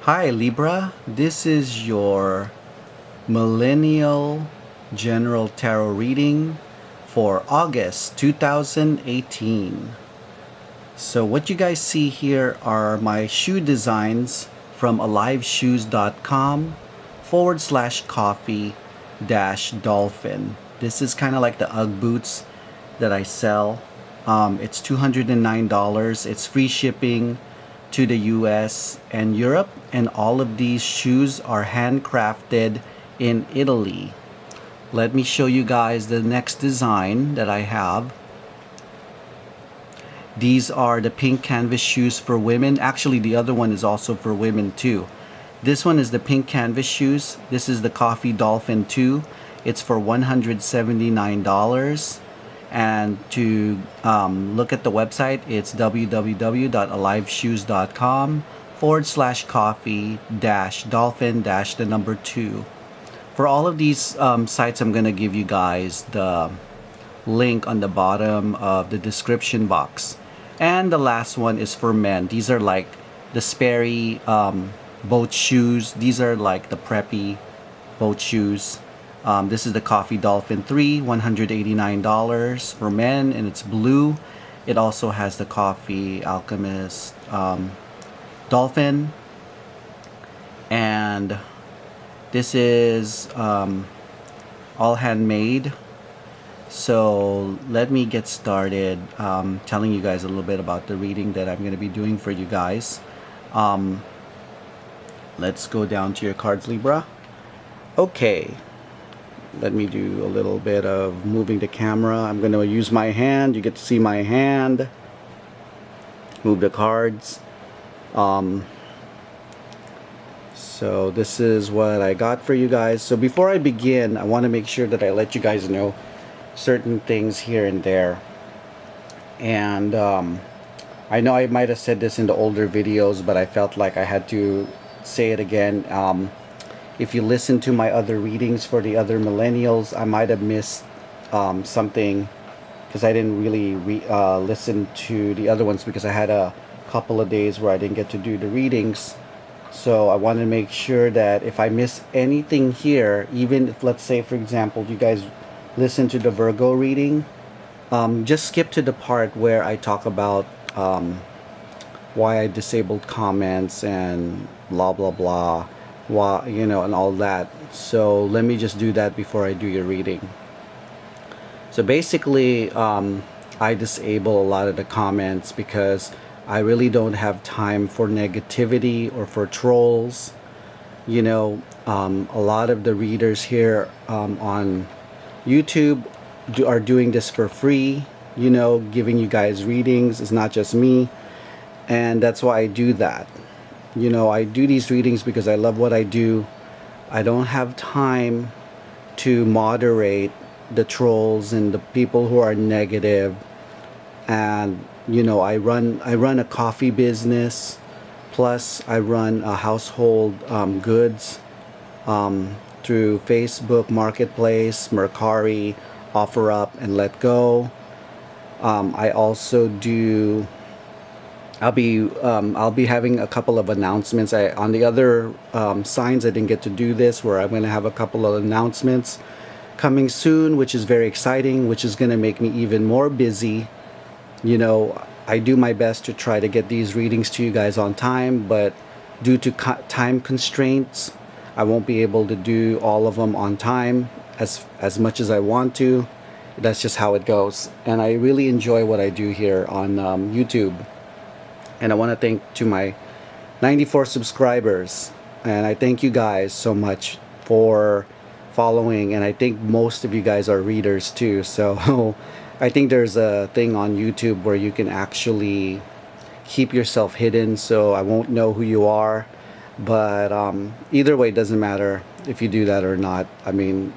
Hi Libra, this is your Millennial General Tarot reading for August 2018. So what you guys see here are my shoe designs from aliveshoes.com/coffee dolphin. This is kind of like the Ugg boots that I sell. It's $209. It's free shipping to the US and Europe, and all of these shoes are handcrafted in Italy. Let me show you guys the next design that I have. These are the pink canvas shoes for women. Actually, the other one is also for women too. This one is the pink canvas shoes. This is the Coffee Dolphin 2. It's for $179. And to look at the website, it's www.aliveshoes.com/coffee dolphin the number 2. For all of these sites, I'm going to give you guys the link on the bottom of the description box. And the last one is for men. These are like the Sperry boat shoes. These are like the preppy boat shoes. This is the Coffee Dolphin 3, $189 for men, and it's blue. It also has the Coffee Alchemist Dolphin. And this is all handmade. So let me get started telling you guys a little bit about the reading that I'm going to be doing for you guys. Let's go down to your cards, Libra. Okay. Let me do a little bit of moving the camera. I'm going to use my hand. You get to see my hand. Move the cards. So this is what I got for you guys. So before I begin, I want to make sure that I let you guys know certain things here and there. And I know I might have said this in the older videos, but I felt like I had to say it again. If you listen to my other readings for the other millennials, I might have missed something because I didn't really listen to the other ones because I had a couple of days where I didn't get to do the readings. So I want to make sure that if I miss anything here, even if, let's say, for example, you guys listen to the Virgo reading, just skip to the part where I talk about why I disabled comments and blah blah blah, and all that. So let me just do that before I do your reading. So basically, I disable a lot of the comments because I really don't have time for negativity or for trolls. A lot of the readers here on YouTube are doing this for free, giving you guys readings. It's not just me, and that's why I do that. I do these readings because I love what I do. I don't have time to moderate the trolls and the people who are negative. And I run a coffee business, plus I run a household goods through Facebook Marketplace, Mercari, OfferUp, and Let Go. I also do. I'll be having a couple of announcements. On the other signs, I didn't get to do this, where I'm going to have a couple of announcements coming soon, which is very exciting, which is going to make me even more busy. I do my best to try to get these readings to you guys on time, but due to time constraints, I won't be able to do all of them on time as much as I want to. That's just how it goes. And I really enjoy what I do here on YouTube. And I want to thank to my 94 subscribers. And I thank you guys so much for following. And I think most of you guys are readers too. So I think there's a thing on YouTube where you can actually keep yourself hidden, so I won't know who you are. But either way, it doesn't matter if you do that or not. I mean,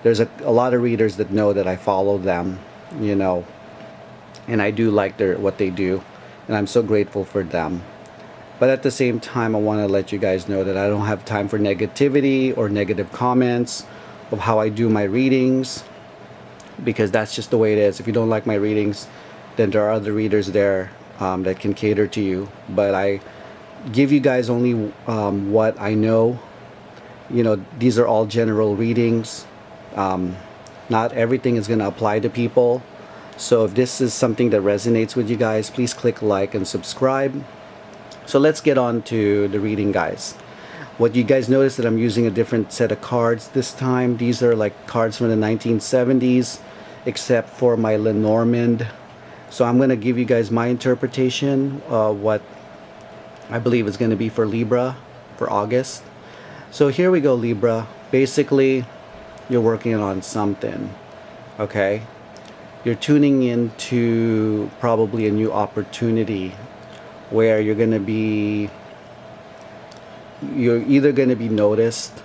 there's a lot of readers that know that I follow them, and I do like what they do. And I'm so grateful for them. But at the same time, I want to let you guys know that I don't have time for negativity or negative comments of how I do my readings, because that's just the way it is. If you don't like my readings, then there are other readers there that can cater to you. But I give you guys only what I know. You know, these are all general readings. Um, Not everything is going to apply to people. So if this is something that resonates with you guys, please click like and subscribe. So let's get on to the reading, guys. What you guys notice that I'm using a different set of cards this time. These are like cards from the 1970s, except for my Lenormand. So I'm going to give you guys my interpretation, what I believe is going to be for Libra for August. So here we go, Libra. Basically, you're working on something, okay? You're tuning into probably a new opportunity where you're either going to be noticed,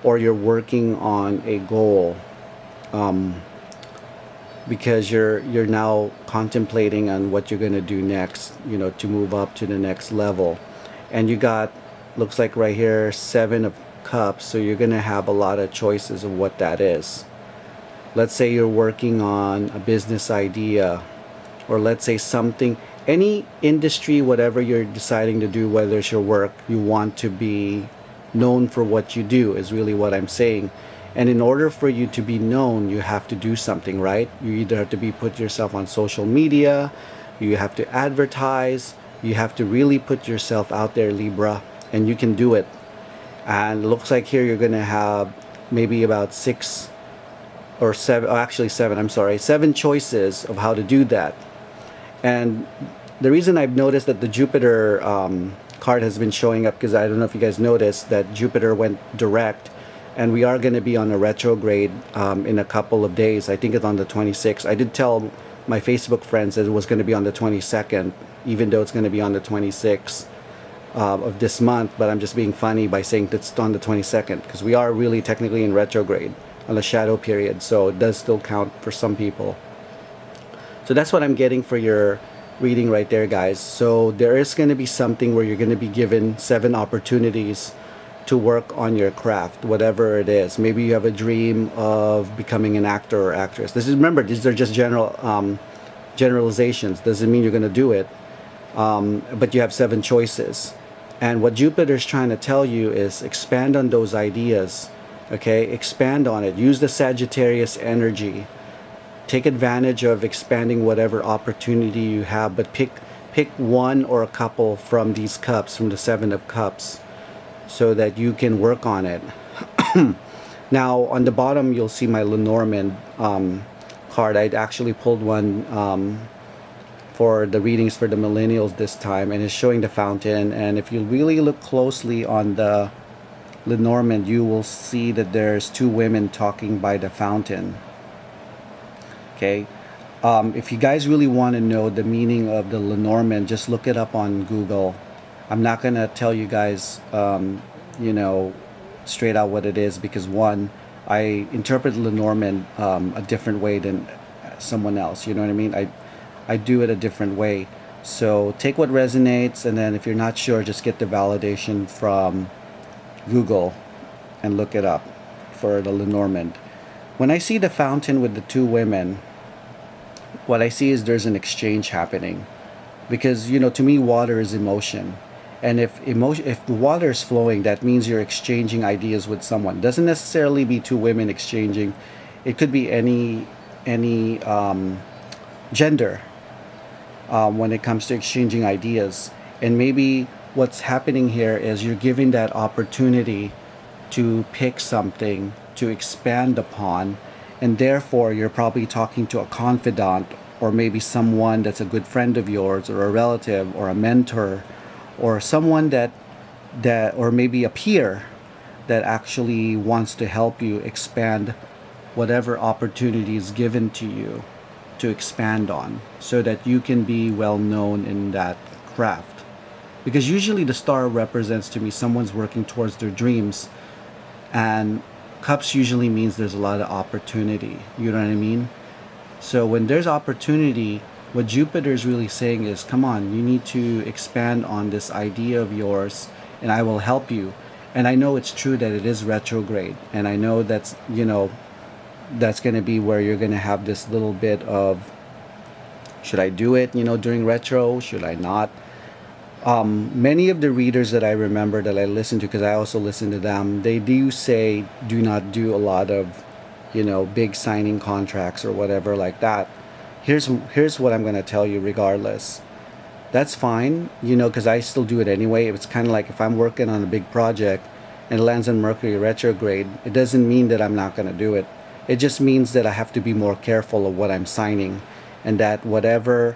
or you're working on a goal, because you're now contemplating on what you're going to do next, you know, to move up to the next level. And you got, looks like right here, 7 of Cups, so you're going to have a lot of choices of what that is. Let's say you're working on a business idea, or let's say something, any industry, whatever you're deciding to do, whether it's your work, you want to be known for what you do, is really what I'm saying. And in order for you to be known, you have to do something, right? You either have to put yourself on social media, you have to advertise, you have to really put yourself out there, Libra, and you can do it. And it looks like here you're going to have maybe about 6 or 7, oh, actually 7, I'm sorry, 7 choices of how to do that. And the reason I've noticed that the Jupiter card has been showing up, because I don't know if you guys noticed that Jupiter went direct, and we are going to be on a retrograde in a couple of days. I think it's on the 26th. I did tell my Facebook friends that it was going to be on the 22nd, even though it's going to be on the 26th of this month, but I'm just being funny by saying it's on the 22nd, because we are really technically in retrograde on the shadow period, so it does still count for some people. So that's what I'm getting for your reading right there, guys. So there is going to be something where you're going to be given 7 opportunities to work on your craft, whatever it is. Maybe you have a dream of becoming an actor or actress. This is, remember, these are just generalizations. Doesn't mean you're going to do it, but you have 7 choices. And what Jupiter's trying to tell you is expand on those ideas, okay? Expand on it. Use the Sagittarius energy. Take advantage of expanding whatever opportunity you have, but pick one or a couple from these cups, from the 7 of Cups, so that you can work on it. Now, on the bottom, you'll see my Lenormand card. I'd actually pulled one for the readings for the millennials this time, and it's showing the fountain. And if you really look closely on the Lenormand, you will see that there's 2 women talking by the fountain. Okay, if you guys really want to know the meaning of the Lenormand, just look it up on Google. I'm not going to tell you guys, you know, straight out what it is, because one, I interpret Lenormand a different way than someone else. You know what I mean? I do it a different way. So take what resonates, and then if you're not sure, just get the validation from Google and look it up for the Lenormand. When I see the fountain with the 2 women, what I see is there's an exchange happening, because, you know, to me, water is emotion. And if the water is flowing, that means you're exchanging ideas with someone. It doesn't necessarily be 2 women exchanging. It could be any gender when it comes to exchanging ideas. And maybe what's happening here is you're giving that opportunity to pick something to expand upon, and therefore you're probably talking to a confidant, or maybe someone that's a good friend of yours, or a relative, or a mentor, or someone that or maybe a peer that actually wants to help you expand whatever opportunity is given to you to expand on, so that you can be well known in that craft. Because usually the star represents to me someone's working towards their dreams, and Cups usually means there's a lot of opportunity. You know what I mean? So when there's opportunity, what Jupiter is really saying is, come on, you need to expand on this idea of yours, and I will help you. And I know it's true that it is retrograde, and I know that's, you know, that's going to be where you're going to have this little bit of, should I do it, you know, during retro? Should I not? Many of the readers that I remember that I listen to, because I also listen to them, they do say do not do a lot of, big signing contracts or whatever like that. Here's what I'm gonna tell you. Regardless, that's fine, because I still do it anyway. It's kind of like if I'm working on a big project and it lands in Mercury retrograde, it doesn't mean that I'm not gonna do it. It just means that I have to be more careful of what I'm signing, and that whatever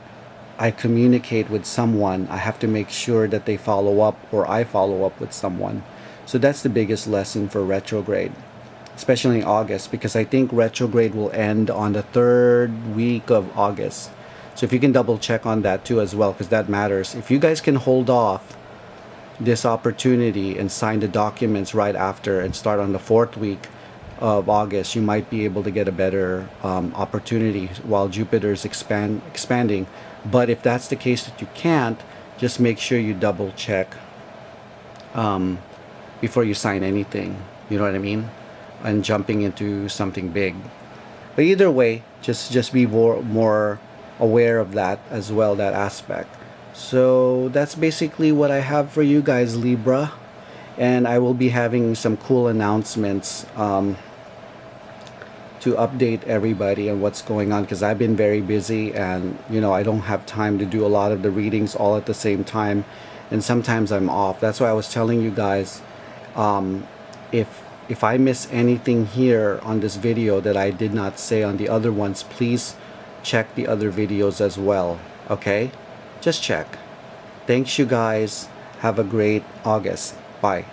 I communicate with someone, I have to make sure that they follow up or I follow up with someone. So that's the biggest lesson for retrograde, especially in August, because I think retrograde will end on the third week of August. So if you can double check on that too as well, because that matters. If you guys can hold off this opportunity and sign the documents right after and start on the fourth week of August, you might be able to get a better opportunity while Jupiter is expanding. But if that's the case that you can't, just make sure you double check before you sign anything. You know what I mean? And jumping into something big. But either way, just be more aware of that as well, that aspect. So that's basically what I have for you guys, Libra. And I will be having some cool announcements to update everybody on what's going on, because I've been very busy, and I don't have time to do a lot of the readings all at the same time, and sometimes I'm off. That's why I was telling you guys, if I miss anything here on this video that I did not say on the other ones, please check the other videos as well. Okay, just check. Thanks you guys. Have a great August. Bye.